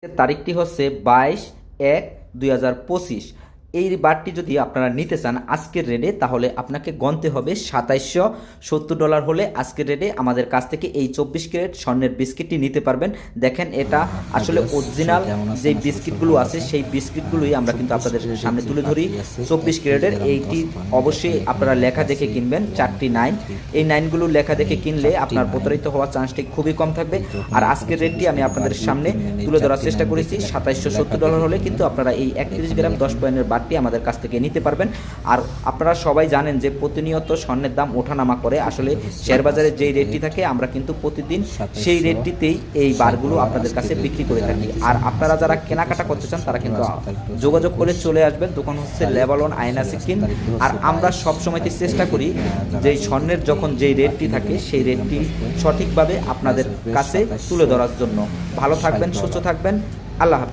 তারিখটি হচ্ছে 22/1/2025। এই বারটি যদি আপনারা নিতে চান আজকের রেটে, তাহলে আপনাকে গণতে হবে $2770 হলে আজকের রেটে আমাদের কাছ থেকে এই 24 ক্যারেট স্বর্ণের বিস্কিটটি নিতে পারবেন। দেখেন এটা আসলে অরিজিনাল যে বিস্কিটগুলো আছে সেই বিস্কিটগুলোই আমরা কিন্তু আপনাদের সামনে তুলে ধরি। 24 ক্যারেটের এইটি অবশ্যই আপনারা লেখা দেখে কিনবেন, 4টি 9, এই 9গুলো লেখা দেখে কিনলে আপনার প্রতারিত হওয়ার চান্সটি খুবই কম থাকবে। আর আজকের রেটটি আমি আপনাদের সামনে তুলে ধরার চেষ্টা করেছি, $2770 হলে কিন্তু আপনারা এই 31 গ্রাম 10 পয়েন্টের বারটি আমাদের কাছ থেকে নিতে পারবেন। আর আপনারা সবাই জানেন যে প্রতিনিয়ত স্বর্ণের দাম ওঠানামা করে, আসলে শেয়ার বাজারে যেই রেটটি থাকে আমরা কিন্তু প্রতিদিন সেই রেটটিতেই এই বারগুলো আপনাদের কাছে বিক্রি করে থাকি। আর আপনারা যারা কেনাকাটা করতে চান তারা কিন্তু যোগাযোগ করে চলে আসবেন। দোকান হচ্ছে লেবালন আয়না সিকিম। আর আমরা সবসময় চেষ্টা করি যে স্বর্ণের যখন যেই রেটটি থাকে সেই রেটটি সঠিকভাবে আপনাদের কাছে তুলে ধরার জন্য। ভালো থাকবেন, সুস্থ থাকবেন, আল্লাহ হাফেজ।